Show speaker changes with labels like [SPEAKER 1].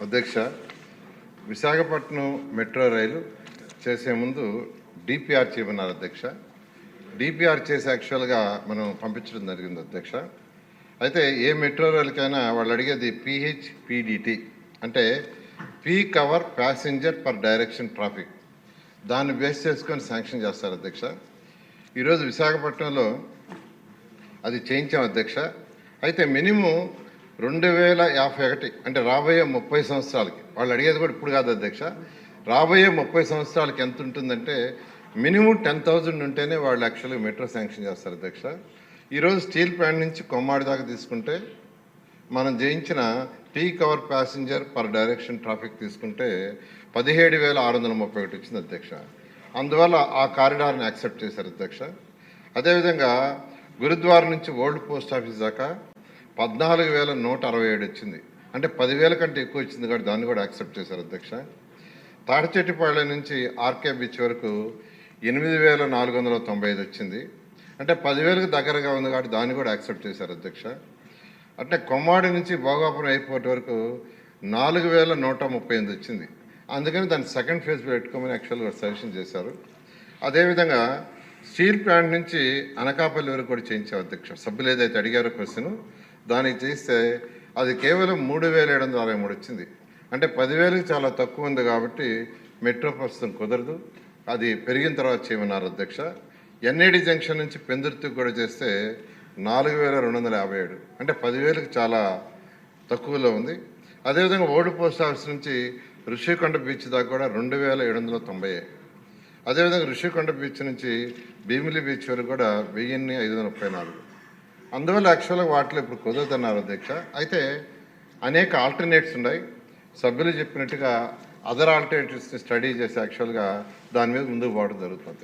[SPEAKER 1] అధ్యక్ష, విశాఖపట్నం మెట్రో రైలు చేసే ముందు డిపిఆర్ చేయమన్నారు అధ్యక్ష. డిపిఆర్ చేసి యాక్చువల్గా మనం పంపించడం జరిగింది అధ్యక్ష. అయితే ఏ మెట్రో రైలుకైనా వాళ్ళు అడిగేది పిహెచ్పిడిటి, అంటే peak hour passenger per direction traffic. దాన్ని బేస్ చేసుకొని శాంక్షన్ చేస్తారు అధ్యక్ష. ఈరోజు విశాఖపట్నంలో అది చేయించాం అధ్యక్ష. అయితే మినిమం 2051, అంటే రాబోయే 30 సంవత్సరాలకి, వాళ్ళు అడిగేది కూడా ఇప్పుడు కాదు అధ్యక్ష, రాబోయే 30 సంవత్సరాలకి ఎంత ఉంటుందంటే మినిమం 10,000 ఉంటేనే వాళ్ళు యాక్చువల్గా మెట్రో శాంక్షన్ చేస్తారు అధ్యక్ష. ఈరోజు స్టీల్ ప్లాంట్ నుంచి కొమ్మాడి దాకా తీసుకుంటే మనం జయించిన peak hour passenger per direction traffic తీసుకుంటే 17,631 వచ్చింది అధ్యక్ష. అందువల్ల ఆ కారిడార్ని యాక్సెప్ట్ చేశారు అధ్యక్ష. అదేవిధంగా గురుద్వార నుంచి ఓల్డ్ పోస్ట్ ఆఫీస్ దాకా 14,167 వచ్చింది, అంటే 10,000 కంటే ఎక్కువ వచ్చింది కాబట్టి దాన్ని కూడా యాక్సెప్ట్ చేశారు అధ్యక్ష. తాడిచెట్టిపాళ్యం నుంచి ఆర్కే బీచ్ వరకు 8,495 వచ్చింది, అంటే 10,000కి దగ్గరగా ఉంది కాబట్టి దాన్ని కూడా యాక్సెప్ట్ చేశారు అధ్యక్ష. అంటే కొమ్మాడి నుంచి భోగాపురం ఎయిర్పోర్ట్ వరకు 4,138 వచ్చింది, అందుకని దాన్ని సెకండ్ ఫేజ్ పెట్టుకోమని యాక్చువల్గా సజెషన్ చేశారు. అదేవిధంగా స్టీల్ ప్లాంట్ నుంచి అనకాపల్లి వరకు కూడా చేయించాం అధ్యక్ష. సభ్యులు ఏదైతే అడిగారో క్వశ్చన్ దానికి చేస్తే అది కేవలం 3,763 వచ్చింది, అంటే 10,000కి చాలా తక్కువ ఉంది కాబట్టి మెట్రో ప్రస్తుతం కుదరదు, అది పెరిగిన తర్వాత చేయమన్నారు అధ్యక్ష. ఎన్ఏడి జంక్షన్ నుంచి పెందుర్తికి కూడా చేస్తే 4,257, అంటే 10,000కి చాలా తక్కువలో ఉంది. అదేవిధంగా ఓల్డ్ పోస్ట్ ఆఫీస్ నుంచి ఋషికొండ బీచ్ దాకా కూడా 2,790. అదేవిధంగా ఋషికొండ బీచ్ నుంచి భీమిలి బీచ్ వరకు కూడా 1,534. అందువల్ల యాక్చువల్గా వాటిలో ఇప్పుడు కుదరదన్నారు అధ్యక్ష. అయితే అనేక ఆల్టర్నేట్స్ ఉన్నాయి, సభ్యులు చెప్పినట్టుగా అదర్ ఆల్టర్నేటివ్స్ని స్టడీ చేసి యాక్చువల్గా దాని మీద ముందుకు పోవడం జరుగుతుంది.